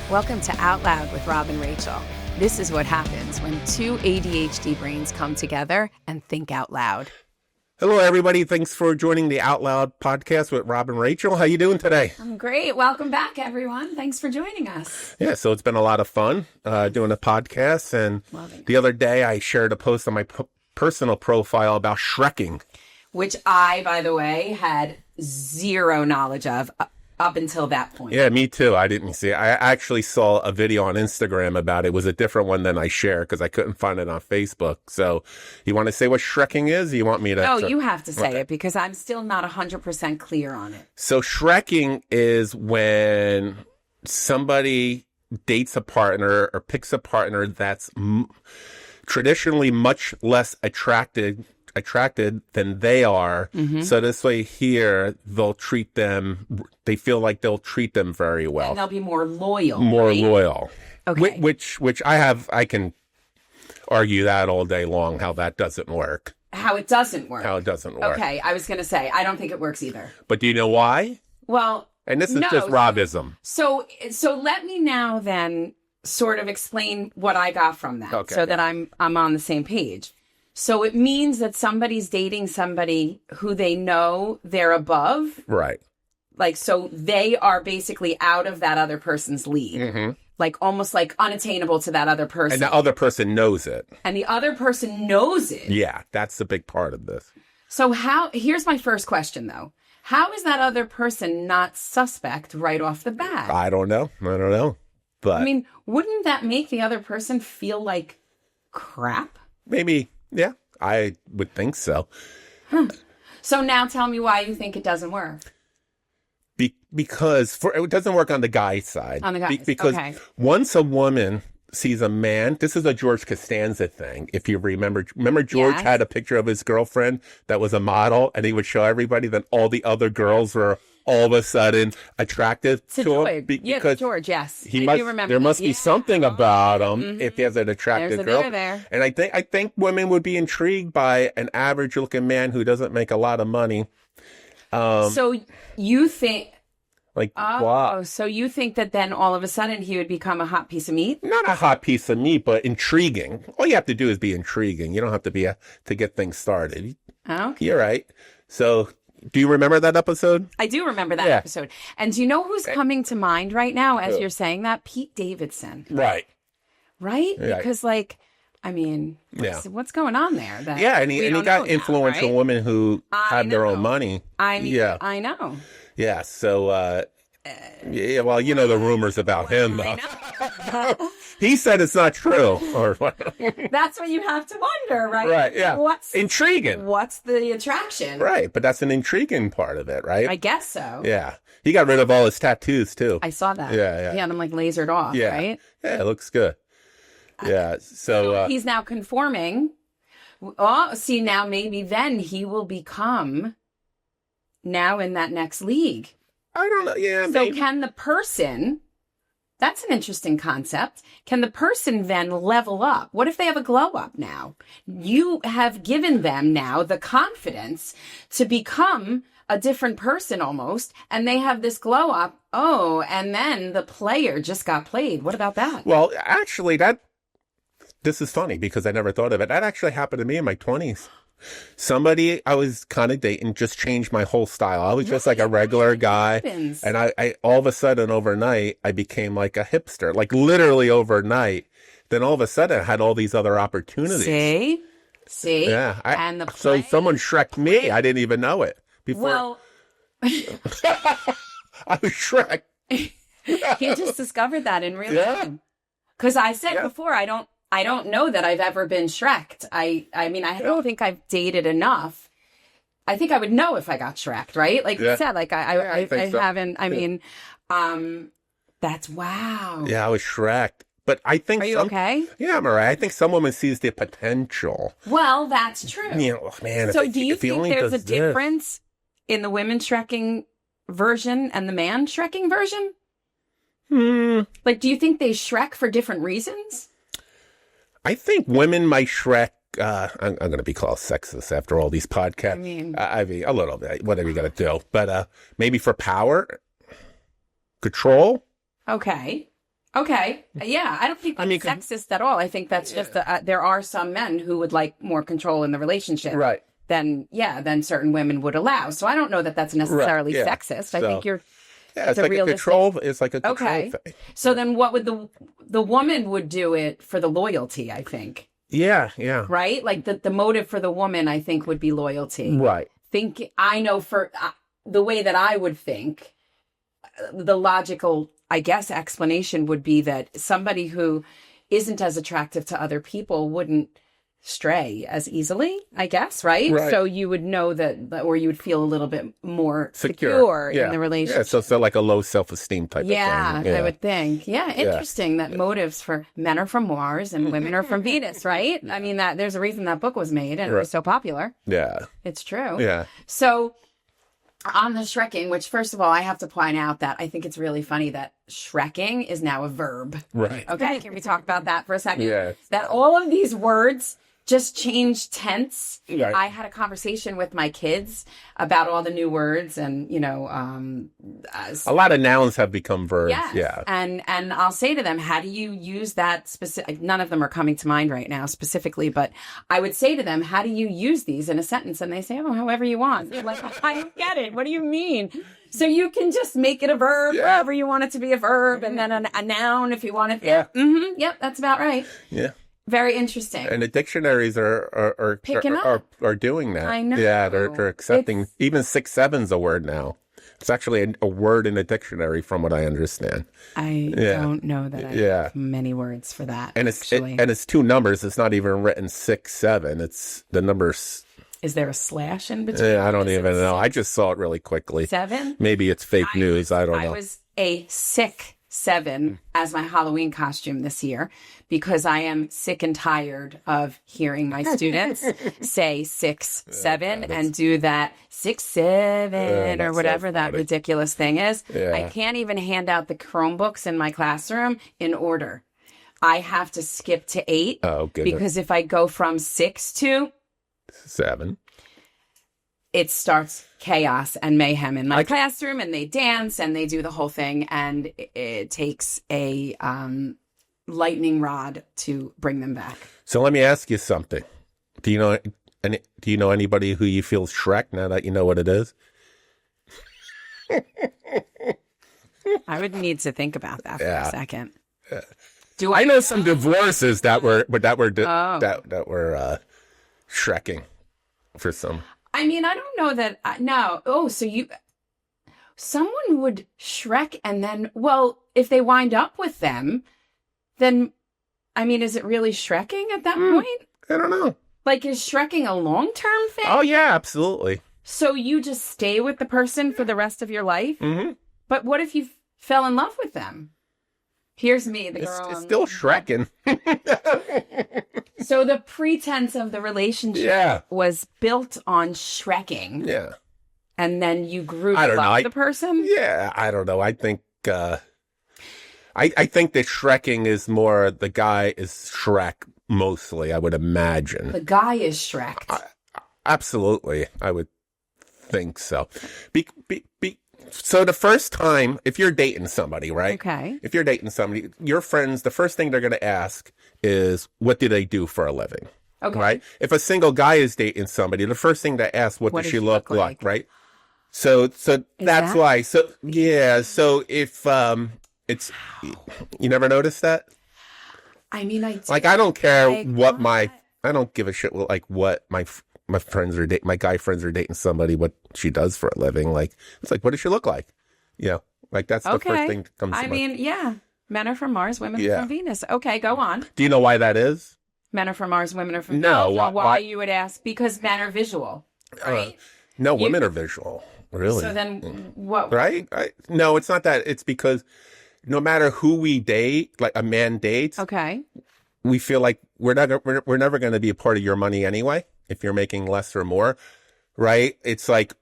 Welcome to Out Loud with Rob and Rachel. This is what happens when two ADHD brains come together and think out loud. Hello, everybody. Thanks for joining the Out Loud podcast with Rob and Rachel. How you doing today? I'm great. Welcome back, everyone. Thanks for joining us. Yeah, so it's been a lot of fun doing a podcast. And the other day, I shared a post on my personal profile about Shrekking. Which I, by the way, had zero knowledge of up until that point. Yeah, me too. I didn't see it. I actually saw a video on Instagram about it. It was a different one than I shared because I couldn't find it on Facebook. So you want to say what Shrekking is? Or you want me to? No, you have to say it because I'm still not 100% clear on it. So Shrekking is when somebody dates a partner or picks a partner that's traditionally much less attracted than they are. Mm-hmm. So this way here, they feel like they'll treat them very well. And they'll be more loyal. Loyal. Okay. Which I can argue that all day long, how that doesn't work. How it doesn't work. Okay, I was going to say, I don't think it works either. But do you know why? Well, and this is just Robism. So let me now then sort of explain what I got from that that I'm on the same page. So it means that somebody's dating somebody who they know they're above. Right. Like, so they are basically out of that other person's league. Mm-hmm. Like, almost like unattainable to that other person. And the other person knows it. Yeah, that's the big part of this. So here's my first question, though. How is that other person not suspect right off the bat? I don't know. But I mean, wouldn't that make the other person feel like crap? Maybe. Yeah, I would think so. So now tell me why you think it doesn't work. Because it doesn't work on the guy's side. On the guy's, because once a woman sees a man, this is a George Costanza thing. If you remember George had a picture of his girlfriend that was a model, and he would show everybody that all the other girls were all of a sudden attractive to him. Because George, yes. There must be something about him if he has an attractive girl. There. And I think women would be intrigued by an average looking man who doesn't make a lot of money. So you think... wow. So you think that then all of a sudden he would become a hot piece of meat? Not a hot piece of meat, but intriguing. All you have to do is be intriguing. You don't have to be to get things started. Okay. You're right. So... do you remember that episode? I do remember that episode. And do you know who's coming to mind right now as you're saying that? Pete Davidson. Right? Yeah. Because, what's going on there? And he got influential women who had their own money. I know. Yeah, so, well, you know the rumors about him, though. I know. He said it's not true. That's what you have to wonder, right? Right, yeah. Intriguing. What's the attraction? Right, but that's an intriguing part of it, right? I guess so. Yeah. He got rid of all his tattoos, too. I saw that. Yeah. He had them, lasered off, right? Yeah, it looks good. Yeah, so... he's now conforming. Oh, see, now maybe then he will become now in that next league. I don't know, yeah. So maybe. Can the person... That's an interesting concept. Can the person then level up? What if they have a glow up now? You have given them now the confidence to become a different person almost, and they have this glow up. Oh, and then the player just got played. What about that? Well, actually, this is funny because I never thought of it. That actually happened to me in my 20s. Somebody I was kind of dating just changed my whole style. I was just like a regular guy. And I all of a sudden overnight, I became like a hipster, like literally overnight. Then all of a sudden I had all these other opportunities. See? Yeah. And so someone Shrekked me. I didn't even know it before. Well, I was Shrekked. He just discovered that in real time. Because I said before, I don't know that I've ever been Shrekked. I mean, I don't think I've dated enough. I think I would know if I got Shrekked, right? Like you said, I haven't. I mean, that's wow. Yeah, I was Shrekked. But I think... Are you okay? Yeah, I'm all right. I think some woman sees the potential. Well, that's true. You know, man. So do you think there's a difference in the women Shrekking version and the man Shrekking version? Like, do you think they Shrek for different reasons? I think women might Shrek. I'm going to be called sexist after all these podcasts. I mean, a little bit, whatever you got to do. But maybe for power, control. Okay. Okay. Yeah, I don't think that's mean, sexist at all. I think that's just there are some men who would like more control in the relationship. Right. Than certain women would allow. So I don't know that that's necessarily sexist. I think it's like a control. It's like a control thing. So then what would the woman would do it for the loyalty, I think. Yeah. Right? Like the motive for the woman, I think, would be loyalty. Right. I know for the way that I would think, the logical, I guess, explanation would be that somebody who isn't as attractive to other people wouldn't stray as easily, I guess, right? So you would know that, or you would feel a little bit more secure in the relationship. Yeah, so like a low self-esteem type of thing. Yeah, I would think. Yeah, interesting that motives for men are from Mars and women are from Venus, right? I mean, that there's a reason that book was made and it was so popular. Yeah. It's true. Yeah. So on the Shrekking, which first of all, I have to point out that I think it's really funny that Shrekking is now a verb. Right. Okay, can we talk about that for a second? Yeah. That all of these words just change tense. Right. I had a conversation with my kids about all the new words, and a lot of nouns have become verbs. Yes. Yeah, and I'll say to them, how do you use that specific? None of them are coming to mind right now specifically, but I would say to them, how do you use these in a sentence? And they say, oh, however you want. They're like, I don't get it. What do you mean? So you can just make it a verb wherever you want it to be a verb, and then a noun if you want it. Yeah. Mm-hmm. Yep, that's about right. Yeah. Very interesting. And the dictionaries are picking up. Are doing that. I know. Yeah, they're accepting even 6'7's a word now. It's actually a word in a dictionary, from what I understand. I don't know that I have many words for that. And it's two numbers. It's not even written 6'7". It's the numbers. Is there a slash in between? I don't even know. I just saw it really quickly. 7? Maybe it's fake news. I don't know. I was a sick 7 as my Halloween costume this year because I am sick and tired of hearing my students say 6, 7 and do that 6, 7 or whatever that ridiculous thing is. Yeah. I can't even hand out the Chromebooks in my classroom in order. I have to skip to 8 because if I go from 6 to 7, it starts chaos and mayhem in my classroom, and they dance and they do the whole thing, and it takes a lightning rod to bring them back. So let me ask you something. Do you know anybody who you feel Shrek now that you know what it is? I would need to think about that for a second. I know some divorces that were Shrekking for some. I mean, I don't know that. No. Oh, so someone would Shrek and then, well, if they wind up with them, then, I mean, is it really Shrekking at that point? I don't know. Like, is Shrekking a long-term thing? Oh, yeah, absolutely. So you just stay with the person for the rest of your life? Mm-hmm. But what if you fell in love with them? Here's me, the girl. It's still Shrekking. So the pretense of the relationship was built on Shrekking. Yeah. And then you grew to love the person? Yeah, I don't know. I think I think that Shrekking is more, the guy is Shrek mostly, I would imagine. The guy is Shrek. Absolutely. I would think so. So the first time, if you're dating somebody, right? Okay. If you're dating somebody, your friends, the first thing they're going to ask is, what do they do for a living? Okay. Right? If a single guy is dating somebody, the first thing they ask, what does she look like? Right? So that's why. So, yeah. So if, it's, you never noticed that? I mean, I don't care I don't give a shit what my friends are dating, my guy friends are dating somebody, what she does for a living. Like, it's like, what does she look like? You know, like that's the first thing that comes to mind. I mean, yeah. Men are from Mars, women are from Venus. Okay, go on. Do you know why that is? Men are from Mars, women are from Venus. No. Why you would ask? Because men are visual, right? No, women are visual. Really? So then what? Right? No, it's not that. It's because no matter who we date, like a man dates, we feel like we're never going to be a part of your money anyway. If you're making less or more, right? It's like,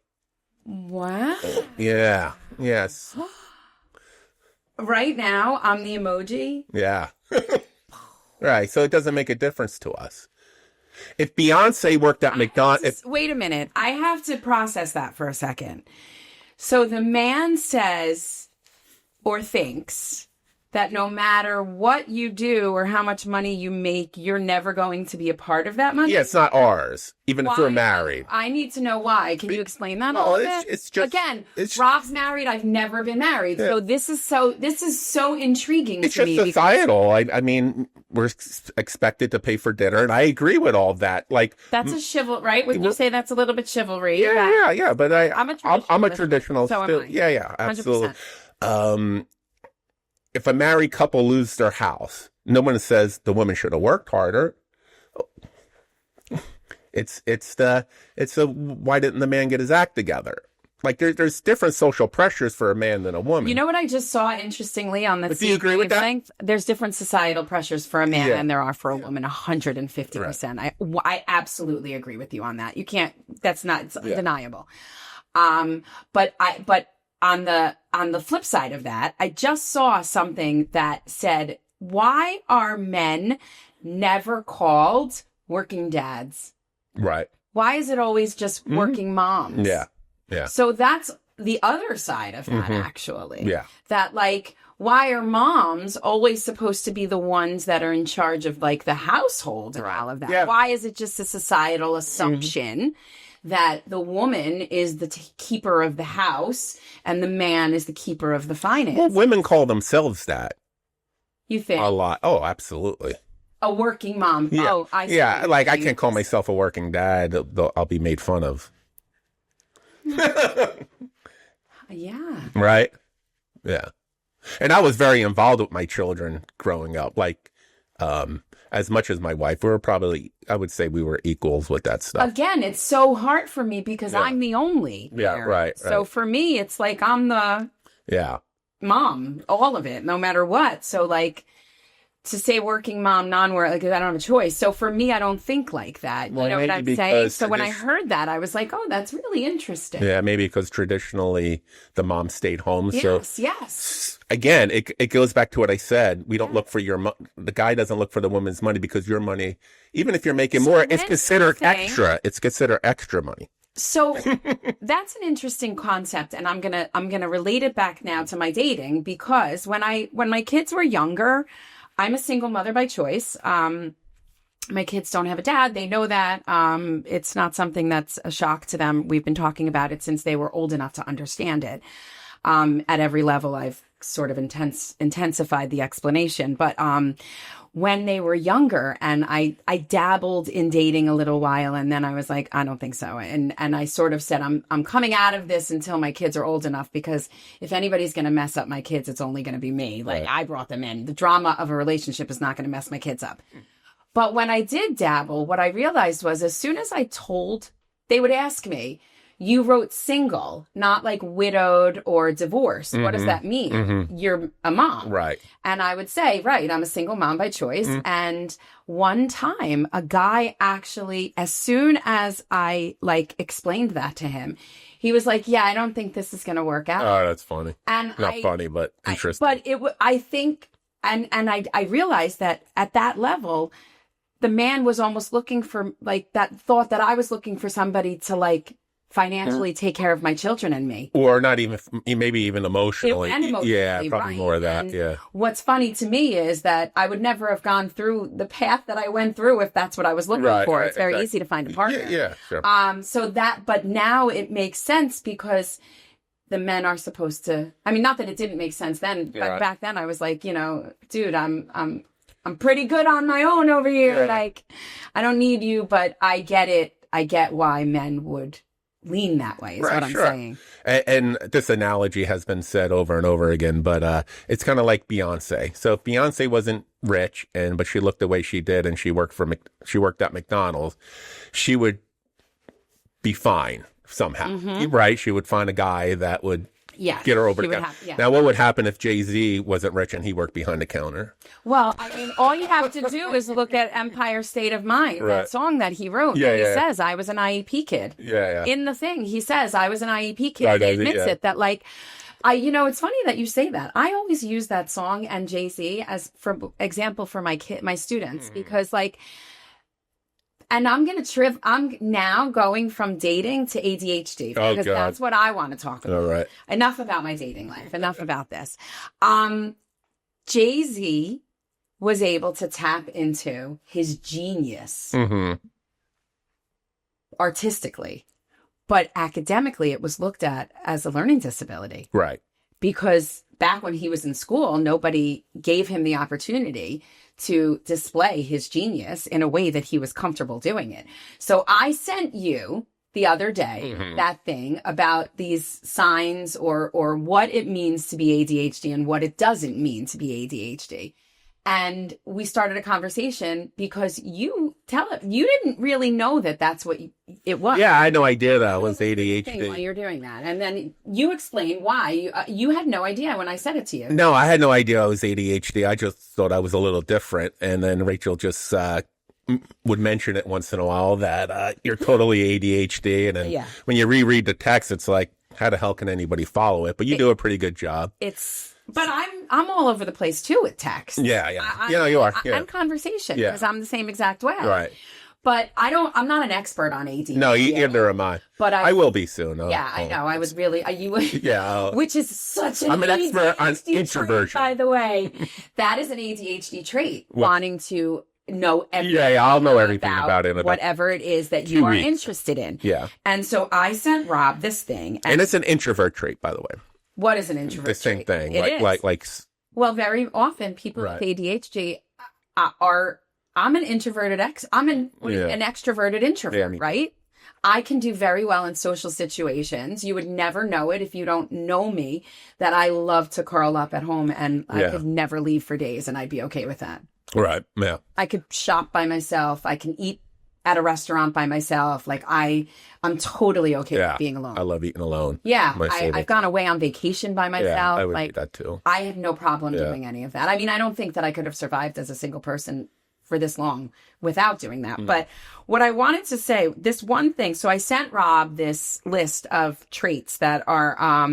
what? Yeah. Yes. Right now, I'm the emoji. Yeah. Right. So it doesn't make a difference to us. If Beyonce worked at McDonald's. Wait a minute. I have to process that for a second. So the man says or thinks that no matter what you do or how much money you make, you're never going to be a part of that money? Yeah, it's not ours, even if we're married. I need to know why. Can you explain that a little bit? It's just again. Rob's married. I've never been married, so this is so intriguing to me. It's just societal. I mean, we're expected to pay for dinner, and I agree with all that. Like that's a chivalry, right? Would you say that's a little bit chivalry? Yeah. But I'm a traditional. So still, am I. Yeah, absolutely. 100%. If a married couple lose their house, no one says the woman should have worked harder. It's why didn't the man get his act together? Like there's different social pressures for a man than a woman. You know what I just saw interestingly on the do you agree with that? There's different societal pressures for a man than there are for a woman. 150%. Right. I absolutely agree with you on that. You can't. That's not deniable. But on the flip side of that, I just saw something that said, why are men never called working dads? Right. Why is it always just working moms? Yeah. So that's the other side of that, actually. Yeah. That, like, why are moms always supposed to be the ones that are in charge of, like, the household and all of that? Yeah. Why is it just a societal assumption that the woman is the keeper of the house and the man is the keeper of the finances? Well, women call themselves that. You think? A lot. Oh, absolutely. A working mom. Yeah. Oh, I see. Yeah, like I can't call myself a working dad. I'll be made fun of. Yeah. Right? Yeah. And I was very involved with my children growing up. Like, as much as my wife, I would say we were equals with that stuff. Again, it's so hard for me because I'm the only. Yeah, parent. right. So for me, it's like I'm the mom, all of it, no matter what. So like to say working mom, non-work, like I don't have a choice. So for me, I don't think like that. Well, you know what I'm saying? So when I heard that, I was like, oh, that's really interesting. Yeah, maybe because traditionally the mom stayed home. Yes. Again, it goes back to what I said. We don't look for the guy doesn't look for the woman's money because your money, even if you're making more, it's considered extra. It's considered extra money. So that's an interesting concept. And I'm gonna relate it back now to my dating, because when my kids were younger, I'm a single mother by choice. My kids don't have a dad. They know that. It's not something that's a shock to them. We've been talking about it since they were old enough to understand it. At every level, I've sort of intensified the explanation. But when they were younger, and I dabbled in dating a little while, and then I was like, I don't think so. And I sort of said, I'm coming out of this until my kids are old enough, because if anybody's going to mess up my kids, it's only going to be me. Like, I brought them in. The drama of a relationship is not going to mess my kids up. But when I did dabble, what I realized was, as soon as I told, they would ask me, you wrote single, not like widowed or divorced. What does that mean? You're a mom. Right. And I would say, right, I'm a single mom by choice. And one time, a guy actually, as soon as I like explained that to him, he was like, yeah, I don't think this is going to work out. Oh, that's funny. And not funny, but interesting. I think, and I realized that at that level, the man was almost looking for like that thought that I was looking for somebody to like financially take care of my children and me. Or not even, maybe even emotionally. And emotionally, yeah, probably more of that, and what's funny to me is that I would never have gone through the path that I went through if that's what I was looking for. It's very easy to find a partner. Yeah, sure. But now it makes sense, because the men are supposed to, I mean, not that it didn't make sense then, but back then I was like, you know, dude, I'm pretty good on my own over here. Yeah. Like, I don't need you, but I get it. I get why men would lean that way, is what I'm saying. And this analogy has been said over and over again, but it's kind of like Beyonce. So if Beyonce wasn't rich, but she looked the way she did, and she worked at McDonald's, she would be fine somehow, right? She would find a guy that would get her over the counter. Now, what would happen if Jay-Z wasn't rich and he worked behind the counter? Well, I mean, all you have to do is look at Empire State of Mind, that song that he wrote. He says, I was an IEP kid. In the thing, he says, I was an IEP kid. He admits it, that like, it's funny that you say that. I always use that song and Jay-Z as for example for my students, because like, and I'm now going from dating to ADHD, because that's what I want to talk about. All right. Enough about my dating life. Enough about this. Jay-Z was able to tap into his genius artistically, but academically it was looked at as a learning disability. Right. Because back when he was in school, nobody gave him the opportunity to display his genius in a way that he was comfortable doing it. So I sent you the other day that thing about these signs or what it means to be ADHD and what it doesn't mean to be ADHD. And we started a conversation because you didn't really know that that's what it was. Yeah, I had no idea that was ADHD. While you're doing that. And then you explained why. You had no idea when I said it to you. No, I had no idea I was ADHD. I just thought I was a little different. And then Rachel just would mention it once in a while that you're totally ADHD. And then when you reread the text, it's like, how the hell can anybody follow it? But you do a pretty good job. But I'm all over the place too with text. Yeah. You are. Yeah. And conversation because I'm the same exact way. Right. But I'm not an expert on ADHD. No, either am I. But I will be soon. I know. I was really, yeah. Which is such an I'm an expert on ADHD introversion. Trait, by the way. That is an ADHD trait, wanting to know everything. Yeah, I'll know everything about it. Whatever it is that you are interested in. Yeah. And so I sent Rob this thing. And it's an introvert trait, by the way. What is an introvert The same trait? thing. Like. Well, very often people with ADHD are. I'm an introverted I'm an extroverted introvert, right? I can do very well in social situations. You would never know it if you don't know me, that I love to curl up at home and I could never leave for days and I'd be okay with that. Right. Yeah. I could shop by myself. I can eat at a restaurant by myself. Like I'm totally okay with being alone. I love eating alone. Yeah. I've gone away on vacation by myself. Yeah, I would do that too. I have no problem doing any of that. I mean, I don't think that I could have survived as a single person for this long without doing that. But what I wanted to say, this one thing, so I sent Rob this list of traits that are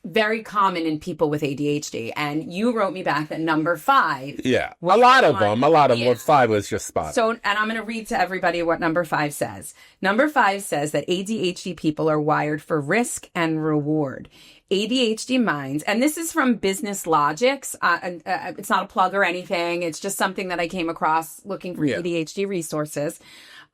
very common in people with ADHD. And you wrote me back that number 5. Yeah. A lot of them. 5 was just spot. So, and I'm going to read to everybody what number 5 says. Number 5 says that ADHD people are wired for risk and reward. ADHD minds, and this is from Business Logics. It's not a plug or anything. It's just something that I came across looking for ADHD resources.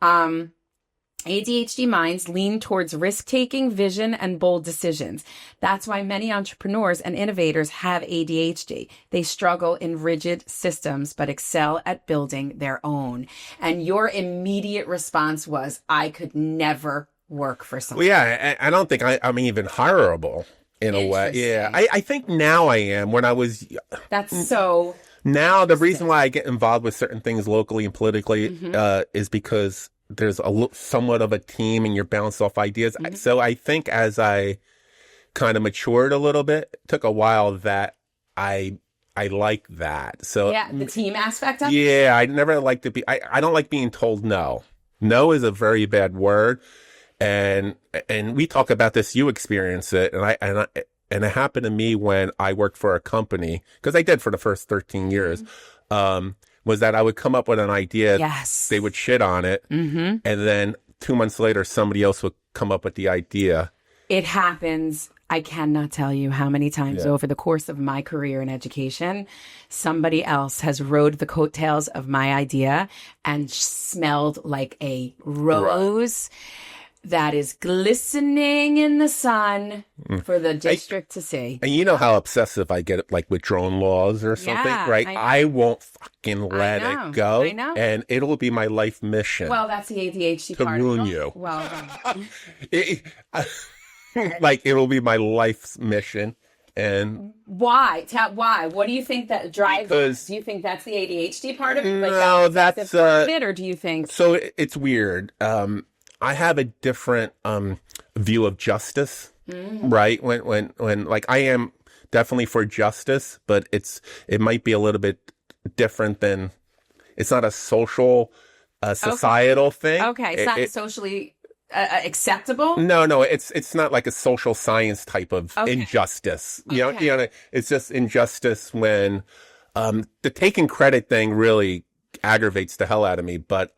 ADHD minds lean towards risk-taking, vision, and bold decisions. That's why many entrepreneurs and innovators have ADHD. They struggle in rigid systems, but excel at building their own. And your immediate response was, I could never work for someone. Well, yeah, I don't think I'm even hireable in a way. Yeah, I think now I am. When I was... That's so... Now, the reason why I get involved with certain things locally and politically is because there's somewhat of a team and you're bounced off ideas. So I think as I kind of matured a little bit, it took a while that I like that. So yeah, the team aspect of it? Yeah, I never like to be, I don't like being told no. No is a very bad word. And we talk about this, you experience it. And it happened to me when I worked for a company, because I did for the first 13 years, was that I would come up with an idea. Yes. They would shit on it. And then 2 months later, somebody else would come up with the idea. It happens. I cannot tell you how many times over the course of my career in education, somebody else has rode the coattails of my idea and smelled like a rose. That is glistening in the sun for the district to see. And you know how obsessive I get, like with drone laws or something, right? I won't fucking let it go. I know. And it'll be my life mission. Well, that's the ADHD to part. ruin you. Well, like it'll be my life's mission. And why? Why? What do you think that drives? Because, do you think that's the ADHD part of it? Like no, that's part of it, or do you think? So it's weird. I have a different view of justice, right? When like I am definitely for justice, but it might be a little bit different than, it's not a social, societal thing. Okay, it's not socially acceptable. No, it's not like a social science type of injustice. You know, it's just injustice when the taking credit thing really aggravates the hell out of me. But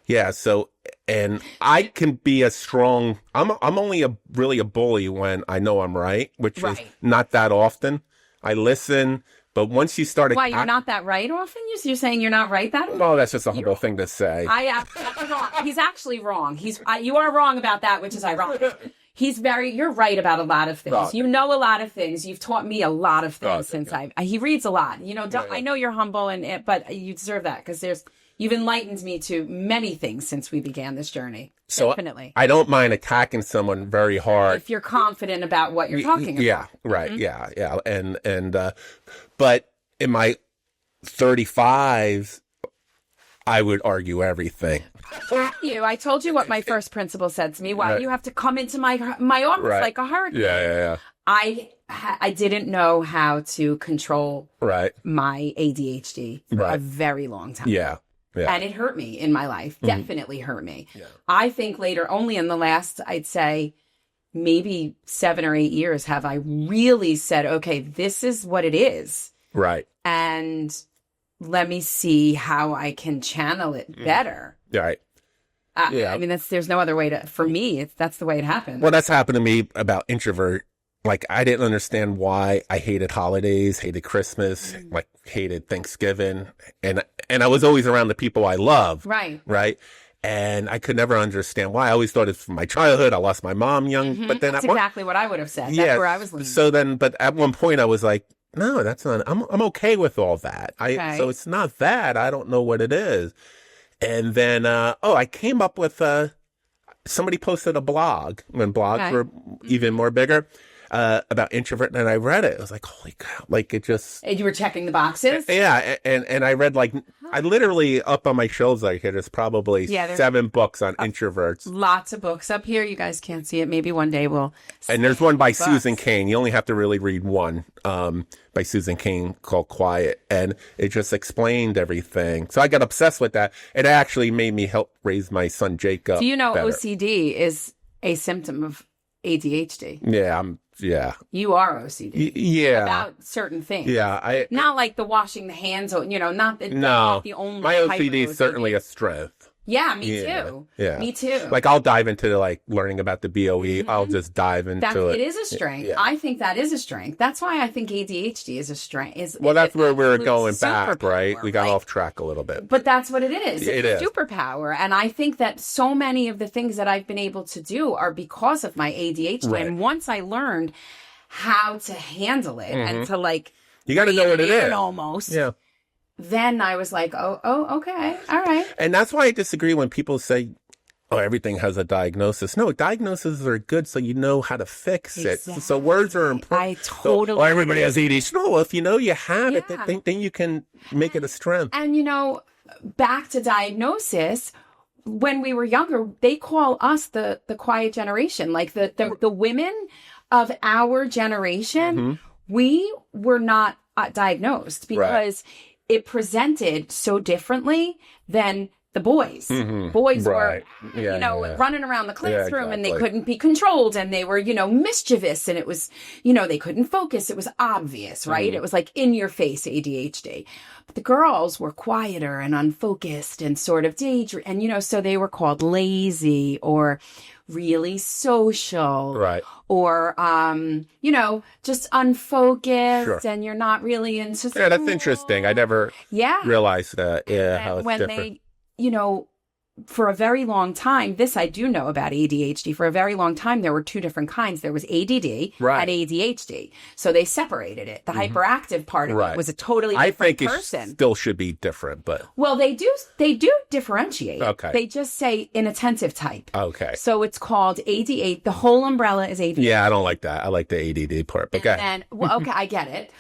yeah, so. And I can be a strong, I'm only really a bully when I know I'm right, which is not that often. I listen. But once you start... Why, you're not that right often? You're saying you're not right that often? Well, that's just a humble thing to say. That's wrong. He's actually wrong. You are wrong about that, which is ironic. You're right about a lot of things. Right. You know a lot of things. You've taught me a lot of things he reads a lot. I know you're humble, but you deserve that because you've enlightened me to many things since we began this journey. So definitely. I don't mind attacking someone very hard. If you're confident about what you're talking about. Yeah, right. Mm-hmm. Yeah. And but in my 35s, I would argue everything. I told you what my first principal said to me. Why you have to come into my office like a hurricane? Yeah. I didn't know how to control my ADHD for a very long time. Yeah. And it hurt me in my life. Definitely hurt me. Yeah. I think later, only in the last, I'd say, maybe 7 or 8 years, have I really said, okay, this is what it is. Right. And let me see how I can channel it better. Right. I mean, there's no other way for me, that's the way it happened. Well, that's happened to me about introvert. Like, I didn't understand why I hated holidays, hated Christmas, like hated Thanksgiving. And I was always around the people I love. Right. Right. And I could never understand why. I always thought it's from my childhood. I lost my mom young. But then that's exactly what I would have said. That's where I was leaning. So then, but at one point I was like, no, that's not, I'm okay with all that. So it's not that. I don't know what it is. And then, I came up with, somebody posted a blog when blogs were even more bigger, about introvert, and I read it. I was like, holy cow. Like, it just... And you were checking the boxes? Yeah, and I read, like, I literally, up on my shelves right here, there's probably 7 books on introverts. Lots of books up here. You guys can't see it. Maybe one day we'll... And there's one by Susan Cain. You only have to really read one, by Susan Cain called Quiet. And it just explained everything. So I got obsessed with that. It actually made me help raise my son, Jacob. Do you know better. OCD is a symptom of ADHD? Yeah. You are OCD. Yeah. About certain things. Yeah. Not like the washing the hands, not the only my OCD is certainly a strength. Yeah, me too. Yeah. Me too. Like, I'll dive into, like, learning about the BOE. I'll just dive into it. It is a strength. Yeah. I think that is a strength. That's why I think ADHD is a strength. Well, that's where we're going back, right? We got off track a little bit. But that's what it is. It is. Superpower. And I think that so many of the things that I've been able to do are because of my ADHD. Right. And once I learned how to handle it and to, like... You got to know what it is. Almost. Yeah. Then I was like, okay, all right. And that's why I disagree when people say, everything has a diagnosis. No, diagnoses are good so you know how to fix it. So words are important. I totally... everybody has ADHD. No, if you know you have it, then you can make it a strength. And, back to diagnosis, when we were younger, they call us the quiet generation. Like the women of our generation, we were not diagnosed because... it presented so differently than the boys. Boys were, running around the classroom and they couldn't be controlled and they were, mischievous and it was, they couldn't focus. It was obvious, right? It was like in your face ADHD. But the girls were quieter and unfocused and sort of daydream. And, so they were called lazy or really social. Right. Or, just unfocused and you're not really into school. Yeah, that's interesting. I never realized that. Yeah, how it's when different. They, for a very long time, this I do know about ADHD. For a very long time, there were 2 different kinds. There was ADD and ADHD. So they separated it. The hyperactive part of it was a totally different person. I think it still should be different, but... Well, they do differentiate. Okay. They just say inattentive type. Okay. So it's called ADHD. The whole umbrella is ADHD. Yeah, I don't like that. I like the ADD part. But okay, I get it.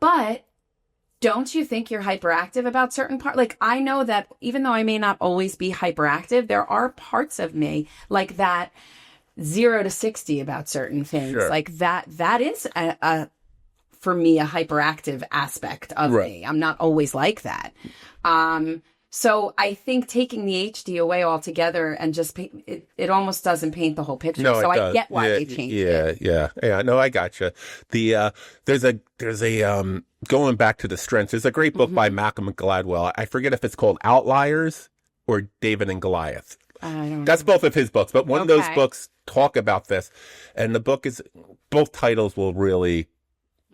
But... don't you think you're hyperactive about certain parts? Like, I know that even though I may not always be hyperactive, there are parts of me like that 0 to 60 about certain things. Sure. Like that is for me, a hyperactive aspect of me. I'm not always like that. So I think taking the HD away altogether and just it almost doesn't paint the whole picture. No, so I get why they changed it. Yeah. No, I gotcha. There's a going back to the strengths. There's a great book by Malcolm Gladwell. I forget if it's called Outliers or David and Goliath. That's both of his books, but one of those books talk about this, and the book is both titles will really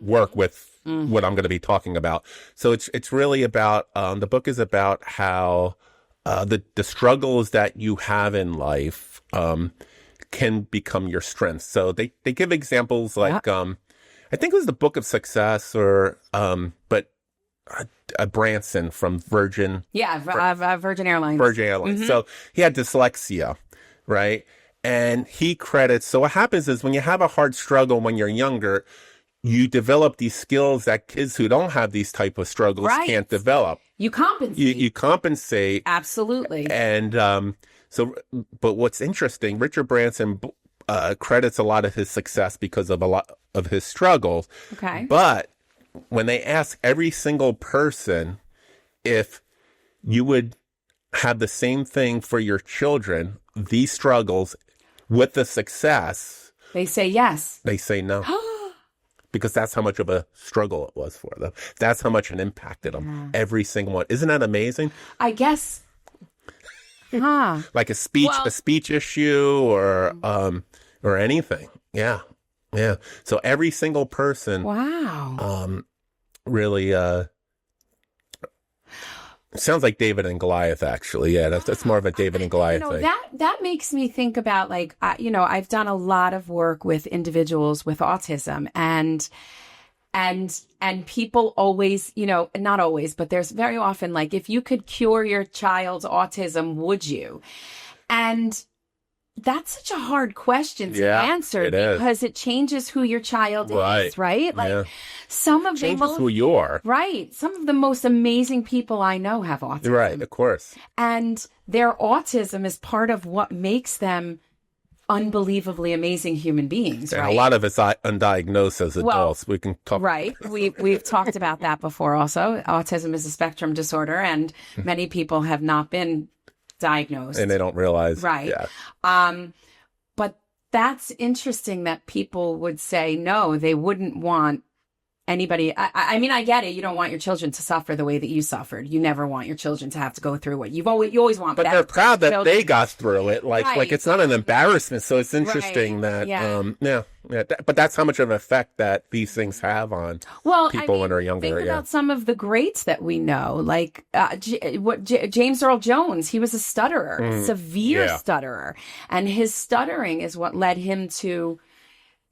work with what I'm going to be talking about. So it's really about, the book is about how the struggles that you have in life can become your strengths. So they give examples like, I think it was the Book of Success but Branson from Virgin. Virgin Airlines. Virgin Airlines. So he had dyslexia, right? And he credits, so what happens is when you have a hard struggle when you're younger, you develop these skills that kids who don't have these type of struggles can't develop. You compensate. You compensate. Absolutely. And but what's interesting, Richard Branson credits a lot of his success because of a lot of his struggles. Okay. But when they ask every single person if you would have the same thing for your children, these struggles with the success, they say yes. They say no. Because that's how much of a struggle it was for them. That's how much it impacted them. Every single one. Isn't that amazing? I guess. Like a speech issue or anything. Yeah. Yeah. So every single person. Wow. Really, sounds like David and Goliath, actually. Yeah, that's more of a David and Goliath thing. That makes me think about, like, I've done a lot of work with individuals with autism, and people always, not always, but there's very often, like, if you could cure your child's autism, would you? And that's such a hard question to answer because it changes who your child is, right? Like some of changes the most, who you are. Right. Some of the most amazing people I know have autism. Right, of course. And their autism is part of what makes them unbelievably amazing human beings, And right? a lot of it's undiagnosed as adults. We can talk. Right. We've talked about that before also. Autism is a spectrum disorder, and many people have not been diagnosed. And they don't realize. Right. Yeah. But that's interesting that people would say, no, they wouldn't want anybody. I mean, I get it. You don't want your children to suffer the way that you suffered. You never want your children to have to go through what you always want. But they're proud that they got through it. Like it's not an embarrassment. So it's interesting that, but that's how much of an effect that these things have on people when they're younger. Think about some of the greats that we know, like James Earl Jones. He was a stutterer, severe stutterer, and his stuttering is what led him to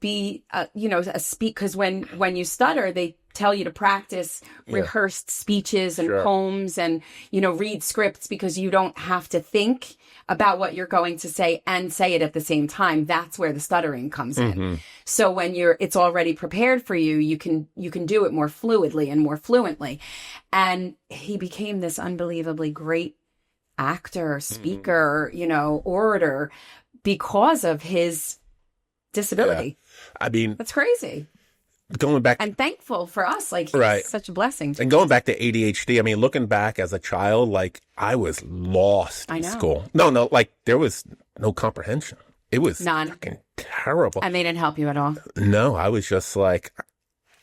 be, a speak. Because when you stutter, they tell you to practice rehearsed speeches and poems and, read scripts because you don't have to think about what you're going to say and say it at the same time. That's where the stuttering comes in. So when it's already prepared for you, you can do it more fluidly and more fluently. And he became this unbelievably great actor, speaker, orator because of his disability. I mean, that's crazy. Going back and thankful for us, like it's such a blessing. And going back to ADHD, I mean, looking back as a child, like I was lost in school. No, like there was no comprehension. It was fucking terrible. And they didn't help you at all? No, I was just like,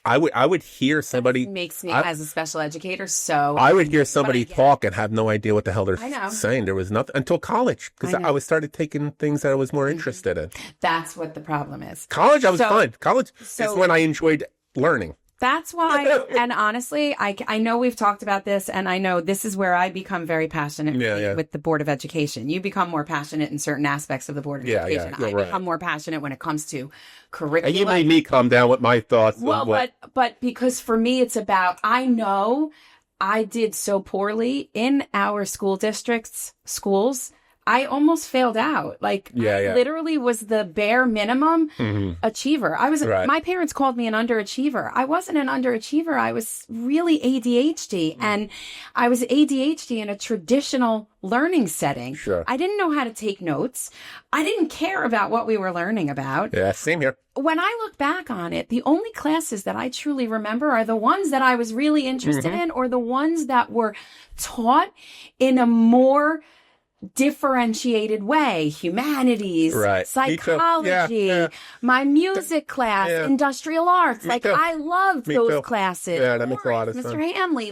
I would hear somebody. That makes me, as a special educator, so. I would hear somebody talk and have no idea what the hell they're saying. There was nothing until college because I started taking things that I was more interested in. That's what the problem is. College, I was fine. College is when I enjoyed learning. That's why, and honestly, I know we've talked about this, and I know this is where I become very passionate with the Board of Education. You become more passionate in certain aspects of the Board of Education. I become more passionate when it comes to curriculum. And you made me calm down with my thoughts. Well, but because for me, it's about, I know I did so poorly in our school districts, schools. I almost failed out. Like, I literally was the bare minimum achiever. I was, my parents called me an underachiever. I wasn't an underachiever. I was really ADHD. And I was ADHD in a traditional learning setting. Sure. I didn't know how to take notes. I didn't care about what we were learning about. Yeah, same here. When I look back on it, the only classes that I truly remember are the ones that I was really interested in, or the ones that were taught in a more differentiated way. Humanities, psychology, my music class, industrial arts. I loved those classes. Yeah, that makes a lot of sense. Mr. Hamley,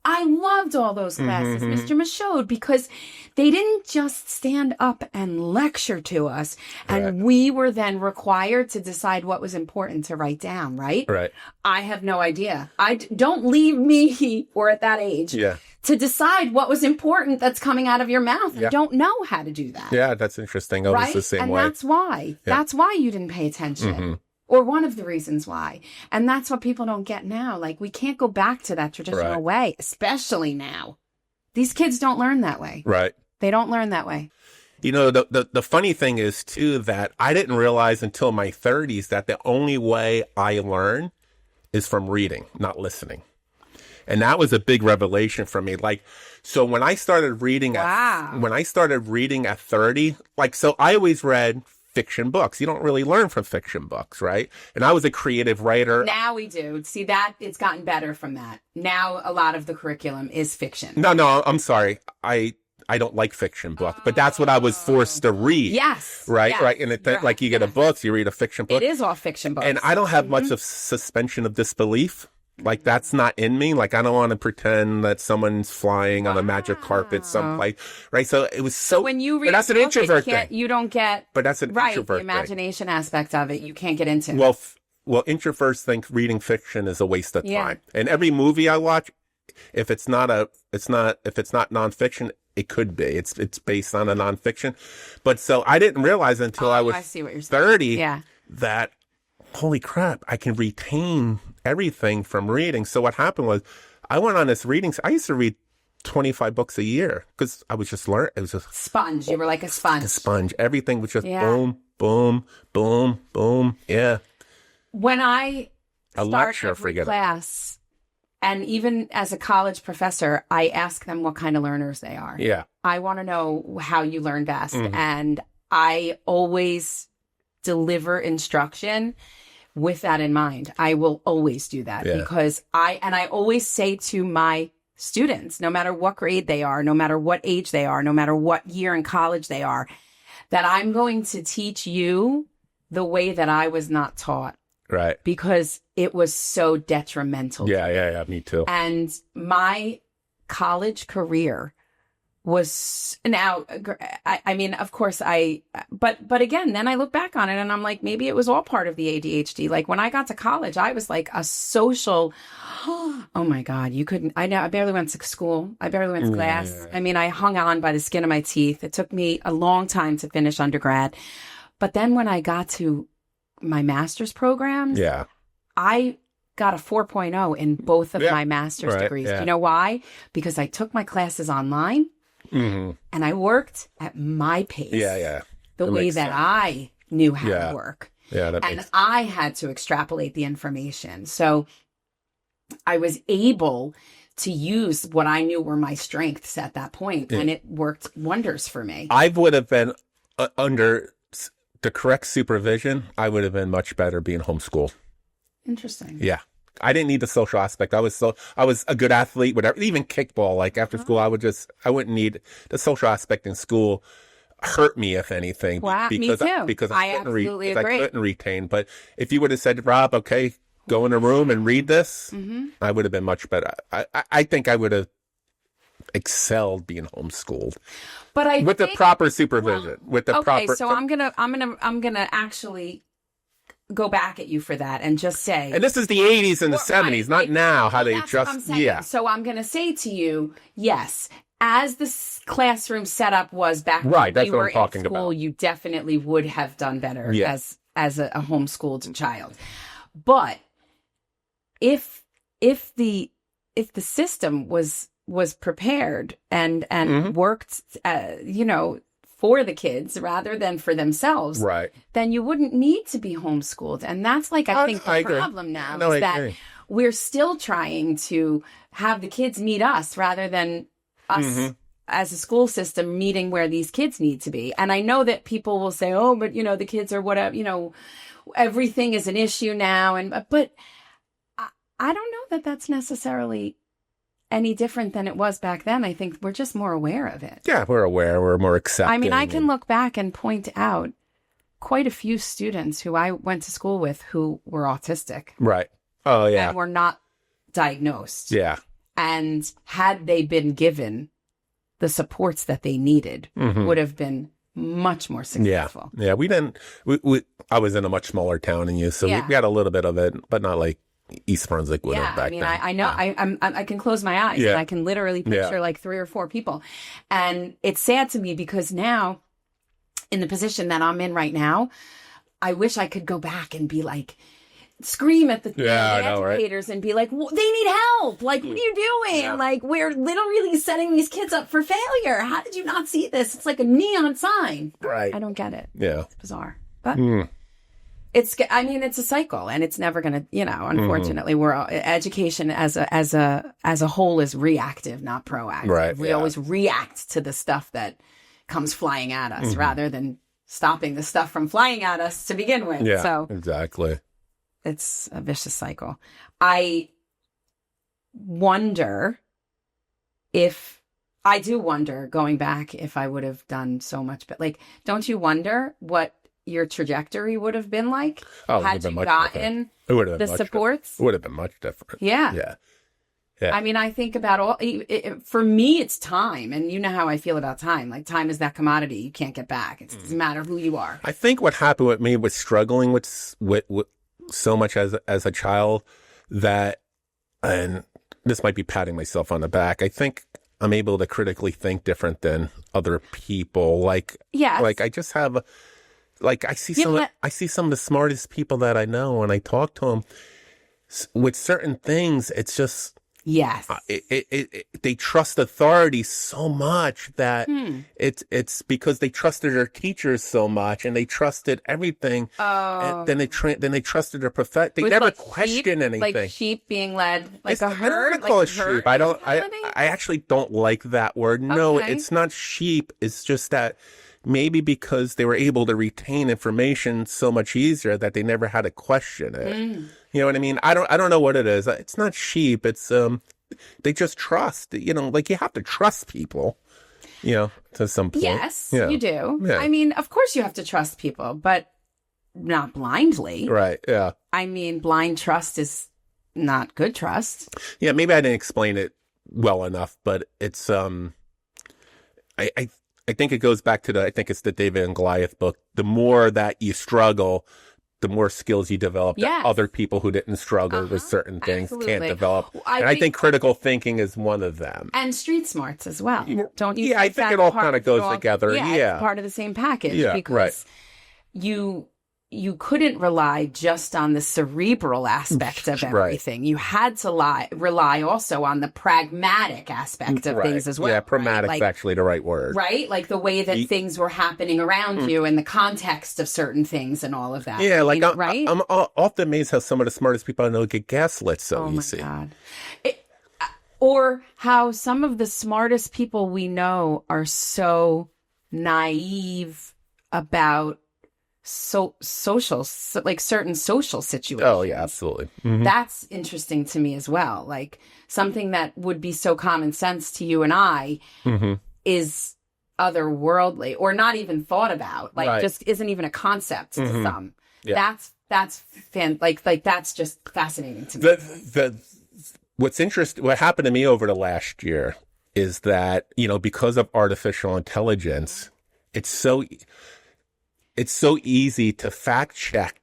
I loved all those classes, Mr. Michaud, because they didn't just stand up and lecture to us, and we were then required to decide what was important to write down, right? Right. I have no idea. Don't leave me, or at that age, to decide what was important that's coming out of your mouth. I don't know how to do that. Yeah, that's interesting. I was the same way. And that's why. Yeah. That's why you didn't pay attention. Or one of the reasons why. And that's what people don't get now. Like, we can't go back to that traditional way, especially now. These kids don't learn that way. Right. They don't learn that way. You know, the funny thing is, too, that I didn't realize until my 30s that the only way I learn is from reading, not listening. And that was a big revelation for me. Like, so when I started reading at 30, like, so I always read fiction books. You don't really learn from fiction books, right? And I was a creative writer. Now we do. See, that it's gotten better from that. Now a lot of the curriculum is fiction. No, I'm sorry. I don't like fiction books, but that's what I was forced to read. Yes. Right, yes. right. And like you get a book, you read a fiction book. It is all fiction books. And I don't have much of suspension of disbelief. Like, that's not in me. Like, I don't want to pretend that someone's flying on a magic carpet someplace, right? So it was so when you read, that's an introvert thing. You don't get, but that's an introvert the imagination aspect of it. You can't get into. Well, introverts think reading fiction is a waste of time. And every movie I watch, if it's not nonfiction, it could be. It's based on a nonfiction. But so I didn't realize until I was 30 that, holy crap, I can retain everything from reading. So what happened was I went on this reading. I used to read 25 books a year because I was just learning. It was just sponge. You were like a sponge. A sponge. Everything was just boom, boom, boom, boom. Yeah. When I start every class, and even as a college professor, I ask them what kind of learners they are. Yeah. I want to know how you learn best. And I always deliver instruction with that in mind. I will always do that because I always say to my students, no matter what grade they are, no matter what age they are, no matter what year in college they are, that I'm going to teach you the way that I was not taught. Right. Because it was so detrimental. Yeah. Me too. And my college career was now, I mean, of course but again, then I look back on it and I'm like, maybe it was all part of the ADHD. Like, when I got to college, I was like a social, oh my God, I barely went to school. I barely went to class. Yeah. I mean, I hung on by the skin of my teeth. It took me a long time to finish undergrad. But then when I got to my master's programs, I got a 4.0 in both of my master's degrees. Yeah. You know why? Because I took my classes online. And I worked at my pace. The way that I knew how to work. And I had to extrapolate the information. So I was able to use what I knew were my strengths at that point, and it worked wonders for me. I would have been under the correct supervision. I would have been much better being homeschooled. Interesting. Yeah. I didn't need the social aspect. I was a good athlete, whatever, even kickball. Like, after school, I wouldn't need the social aspect in school. Hurt me, if anything. Wow, because, me too. Because I absolutely agree. I couldn't retain. But if you would have said, Rob, okay, go in a room and read this, I would have been much better. I think I would have excelled being homeschooled. But with the proper supervision. So I'm gonna actually go back at you for that and just say, and this is the 80s and the 70s, not now, how they just So I'm gonna say to you, yes, as the classroom setup was back when that's you what were I'm talking in school, about. You definitely would have done better as a homeschooled child. But if the system was prepared and worked for the kids rather than for themselves, then you wouldn't need to be homeschooled. And that's I think the problem now is that we're still trying to have the kids meet us rather than us as a school system meeting where these kids need to be. And I know that people will say, oh, but the kids are whatever, everything is an issue now. But I don't know that that's necessarily any different than it was back then. I think we're just more aware of it. Yeah, we're aware. We're more accepting. I mean, I can look back and point out quite a few students who I went to school with who were autistic. Right. Oh, yeah. And were not diagnosed. Yeah. And had they been given the supports that they needed, would have been much more successful. Yeah. I was in a much smaller town than you, so we got a little bit of it, but not like East Brunswick would have back then. I know. I can close my eyes and I can literally picture like 3 or 4 people. And it's sad to me because now, in the position that I'm in right now, I wish I could go back and be like, scream at the educators and be like, well, they need help. Like, what are you doing? Yeah. Like, we're literally setting these kids up for failure. How did you not see this? It's like a neon sign. Right. I don't get it. Yeah. It's bizarre. But it's a cycle, and it's never going to, unfortunately, education as a whole is reactive, not proactive. Right. We always react to the stuff that comes flying at us rather than stopping the stuff from flying at us to begin with. Yeah, so exactly. It's a vicious cycle. I wonder going back if I would have done so much, but like, don't you wonder what your trajectory would have been like had you gotten the supports? It would have been much different. Yeah. I mean, I think about for me, it's time. And you know how I feel about time. Like, time is that commodity you can't get back. It doesn't matter who you are. I think what happened with me was struggling with so much as a child that, and this might be patting myself on the back, I think I'm able to critically think different than other people. Like, I just have, like, I see some of the smartest people that I know, and I talk to them with certain things. It's just, yes, they trust authority so much that it's because they trusted their teachers so much, and they trusted everything. And then they trusted their profession. They never questioned anything. Like sheep being led like a herd. I don't want to call it sheep. I actually don't like that word. No, it's not sheep. It's just that maybe because they were able to retain information so much easier that they never had to question it. You know what I mean? I don't know what it is. It's not sheep. It's they just trust. Like, you have to trust people. To some point. Yes, you do. Yeah. I mean, of course you have to trust people, but not blindly. Right. Yeah. I mean, blind trust is not good trust. Yeah. Maybe I didn't explain it well enough, but it's I think it goes back to I think it's the David and Goliath book. The more that you struggle, the more skills you develop that other people who didn't struggle with certain things can't develop. I think critical thinking is one of them. And street smarts as well. Don't you? Yeah, I think it all kind of goes together. Yeah. It's part of the same package. Yeah, because you couldn't rely just on the cerebral aspect of everything. You had to rely also on the pragmatic aspect of things as well. Yeah, pragmatic's actually the right word. Right? Like the way that things were happening around you and the context of certain things and all of that. Yeah, like I'm often amazed how some of the smartest people I know get gaslit so easy. Oh, my God. Or how some of the smartest people we know are so naive about like certain social situations. Oh yeah, absolutely. That's interesting to me as well. Like, something that would be so common sense to you and I is otherworldly or not even thought about. Like, just isn't even a concept to some. Yeah. That's that's just fascinating to me. What's interesting, what happened to me over the last year is that, because of artificial intelligence, it's so easy to fact check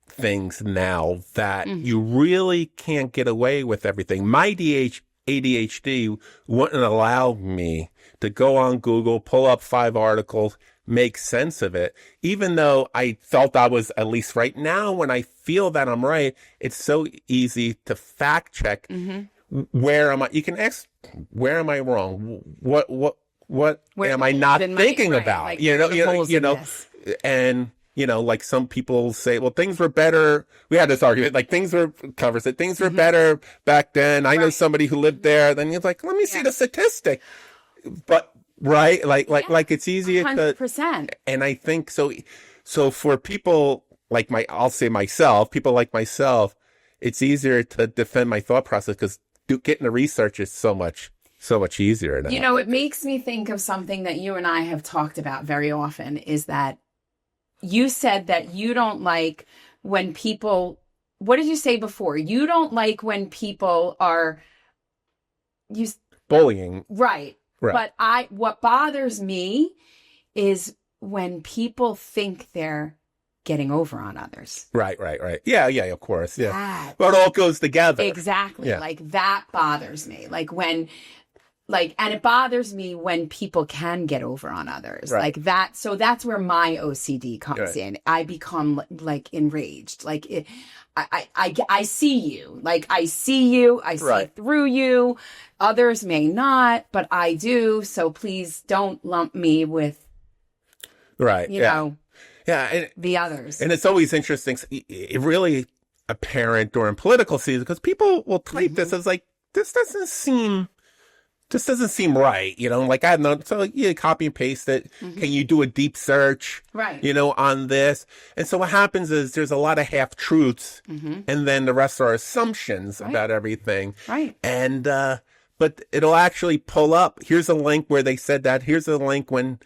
things now that you really can't get away with everything. My ADHD wouldn't allow me to go on Google, pull up 5 articles, make sense of it, even though I felt I was at least right. Now, when I feel that I'm right, it's so easy to fact check. Where am I? You can ask, where am I wrong? What am I not thinking about? Like, and like some people say, well, things were better. We had this argument, like things were better back then. I know somebody who lived there. Then you're like, let me see the statistic. But like it's easier 100%. And I think so. So for people like people like myself, it's easier to defend my thought process because getting the research is so much easier now. It makes me think of something that you and I have talked about very often, is that you said that you don't like when people, what did you say before? You don't like when people are you bullying. Right. Right. But what bothers me is when people think they're getting over on others. Right. Yeah, of course. Yeah. That, Well, it all goes together. exactly. Yeah. Like that bothers me. Like when, and it bothers me when people can get over on others. Right. Like that. So that's where my OCD comes Right. in. I become like enraged. Like I see you. Like I see you. I see Right. through you. Others may not, but I do. So please don't lump me with, Right. you know, and the others. it's always interesting. It really apparent during political season because people will type this as like, this doesn't seem right, like I had no, so you copy and paste it. Can you do a deep search, Right. On this? And so what happens is there's a lot of half truths, and then the rest are assumptions about everything. Right. And but it'll actually pull up. Here's a link where they said that. Here's a link when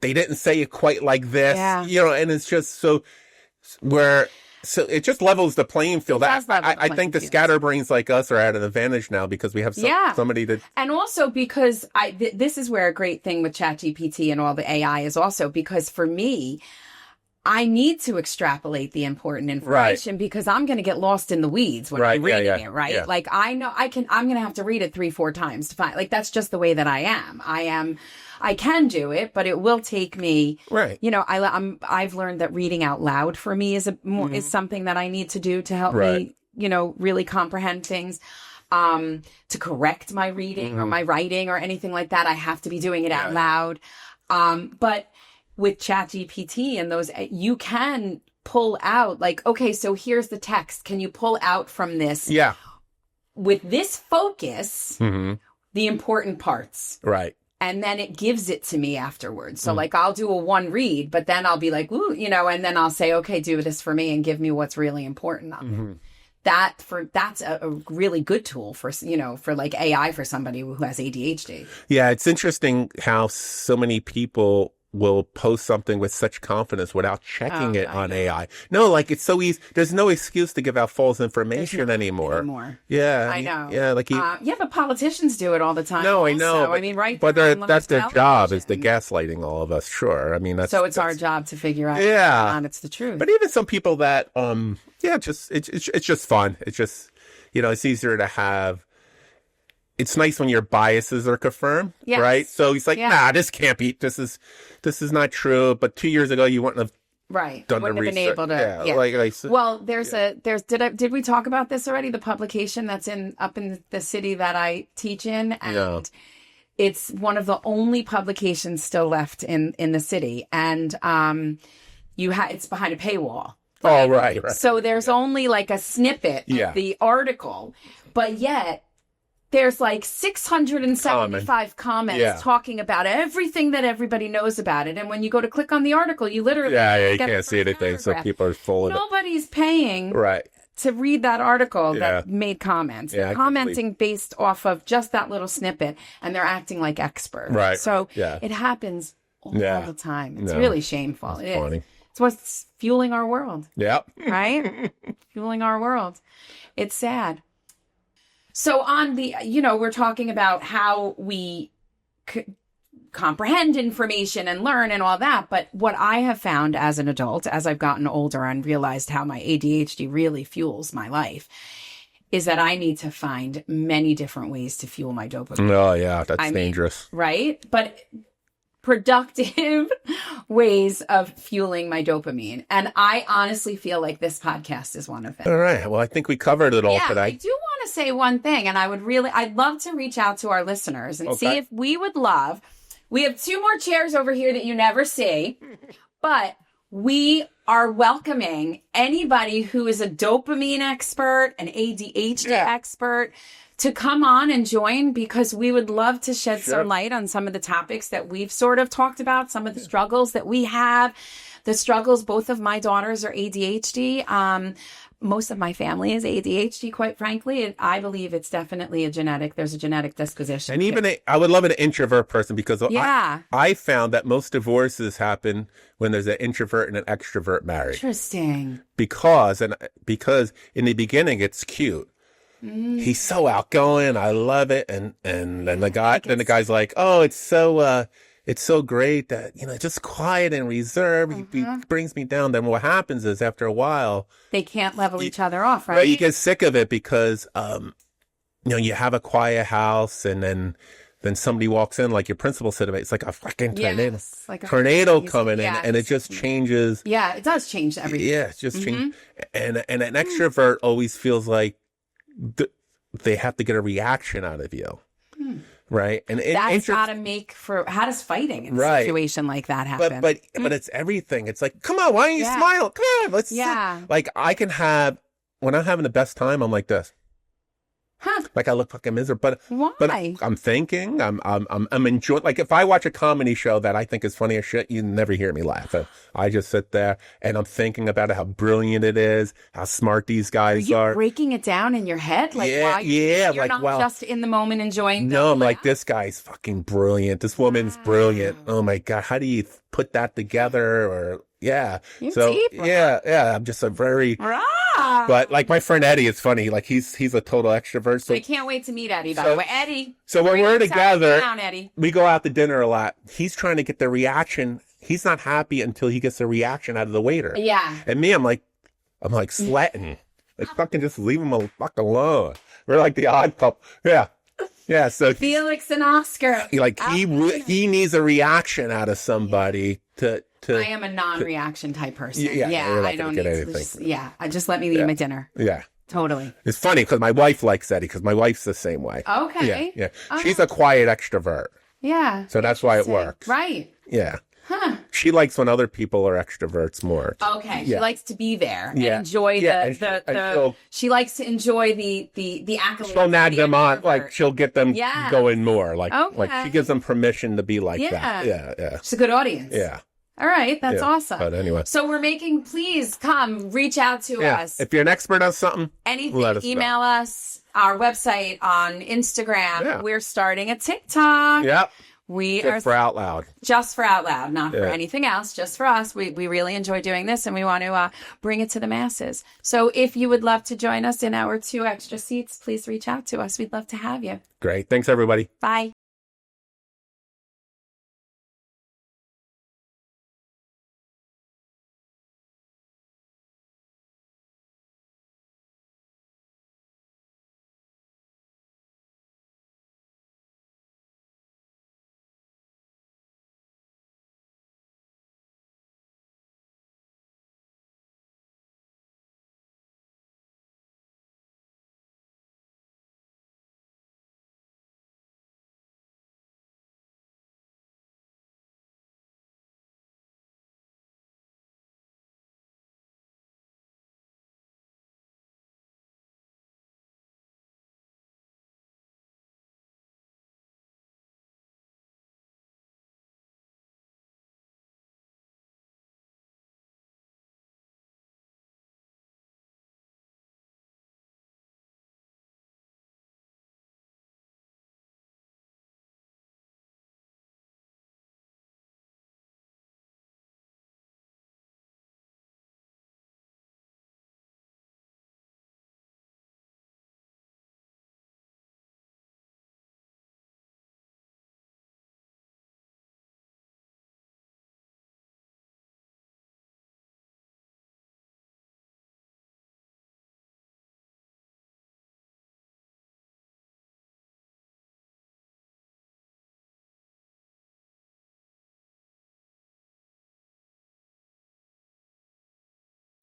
they didn't say it quite like this. Yeah. And it's just so it just levels the playing field. It does level the I think the playing field. scatterbrains like us are at an advantage now because we have somebody that. And also because this is where a great thing with ChatGPT and all the AI is also because for me, I need to extrapolate the important information because I'm going to get lost in the weeds when I'm reading it, right? Yeah. Like I know I'm going to have to read it 3-4 times to find, like, that's just the way that I am. I can do it, but it will take me, Right. I've learned that reading out loud for me is is something that I need to do to help me, really comprehend things. To correct my reading or my writing or anything like that, I have to be doing it out loud. But with ChatGPT and those, you can pull out like, okay, so here's the text. Can you pull out from this? Yeah. With this focus, the important parts. Right. And then it gives it to me afterwards. So like I'll do a one read, but then I'll be like, ooh, and then I'll say, okay, do this for me and give me what's really important on it. That's a really good tool for like AI for somebody who has ADHD. Yeah, it's interesting how so many people will post something with such confidence without checking it on AI. No, like it's so easy. There's no excuse to give out false information anymore. Yeah, I know. Yeah, like but politicians do it all the time. No, I know. But, I mean, right? But that's their job is the the gaslighting all of us. Sure, I mean that's so it's our job to figure out. Yeah, it's the truth. But even some people that it's just fun. It's just it's easier to have. It's nice when your biases are confirmed, right? So he's like, nah, this can't be. This is not true. But 2 years ago, you wouldn't have done the research. Been able to. Well, did we talk about this already? The publication that's up in the city that I teach in, and it's one of the only publications still left in the city, and it's behind a paywall. Oh, right. So there's only like a snippet of the article, but yet. There's like 675 comments talking about everything that everybody knows about it. And when you go to click on the article, you literally you can't see anything. So people are full of it. Nobody's paying to read that article that made comments. They're commenting based off of just that little snippet, and they're acting like experts. Right. So it happens all the time. It's really shameful. That's funny. It's what's fueling our world. Yep. Right? Fueling our world. It's sad. So on the, we're talking about how we comprehend information and learn and all that. But what I have found as an adult, as I've gotten older and realized how my ADHD really fuels my life, is that I need to find many different ways to fuel my dopamine. Oh, yeah. That's dangerous. Right? But productive ways of fueling my dopamine. And I honestly feel like this podcast is one of them. All right. Well, I think we covered it all today. I do want to say one thing, and I'd love to reach out to our listeners and see if we have 2 more chairs over here that you never see, but we are welcoming anybody who is a dopamine expert, an ADHD expert, to come on and join, because we would love to shed some light on some of the topics that we've sort of talked about, some of the struggles that we have, the struggles. Both of my daughters are ADHD. Most of my family is ADHD, quite frankly. And I believe it's definitely there's a genetic disposition. And even I would love an introvert person, because I found that most divorces happen when there's an introvert and an extrovert married. Interesting. Because in the beginning, it's cute. He's so outgoing. I love it. And then the guy's like, oh, it's so great that, just quiet and reserved. He brings me down. Then what happens is after a while, they can't level each other off, right? You get sick of it because, you have a quiet house and then somebody walks in, like your principal said, it's like a fucking tornado, like a tornado coming in, and it just changes. Yeah, it does change everything. Yeah, it's just change. And an extrovert always feels like they have to get a reaction out of you. Right. And that's gotta make for how does fighting in a situation like that happen? But it's everything. It's like, come on, why don't you smile? Come on, let's like I can have when I'm having the best time, I'm like this. Like I look fucking miserable, but why? But I'm thinking, I'm enjoying. Like if I watch a comedy show that I think is funny as shit, you never hear me laugh. I just sit there and I'm thinking about it, how brilliant it is, how smart these guys are. Breaking it down in your head, like you're like, not just in the moment enjoying. No, I'm like, this guy's fucking brilliant. This woman's brilliant. Oh my god, how do you put that together? Or you're deep, I'm just a very. But like my friend Eddie, it's funny. Like he's a total extrovert. So I can't wait to meet Eddie. By the way, Eddie. So when we're together, Eddie. We go out to dinner a lot. He's trying to get the reaction. He's not happy until he gets a reaction out of the waiter. Yeah. And me, I'm like sweating. Like fucking just leave him the fuck alone. We're like the odd couple. Yeah. Yeah. So Felix and Oscar. Like he needs a reaction out of somebody to. I am a non-reaction type person. Yeah, I don't get need anything. Just let me leave my dinner. Yeah. Totally. It's funny because my wife likes Eddie because my wife's the same way. Okay. Yeah. She's a quiet extrovert. Yeah. So that's why it works. Right. Yeah. Huh. She likes when other people are extroverts more. Okay. She likes to be there and enjoy the she likes to enjoy the accolades. She'll nag them on, like she'll get them going more. Like she gives them permission to be like that. Yeah. She's a good audience. Yeah. All right, that's awesome. But anyway. So please come reach out to us. If you're an expert on something, anything, let us email us, our website on Instagram. Yeah. We're starting a TikTok. Yep. We just for Out Loud. Just for Out Loud, not for anything else, just for us. We really enjoy doing this and we want to bring it to the masses. So if you would love to join us in our 2 extra seats, please reach out to us. We'd love to have you. Great. Thanks, everybody. Bye.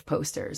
Posters.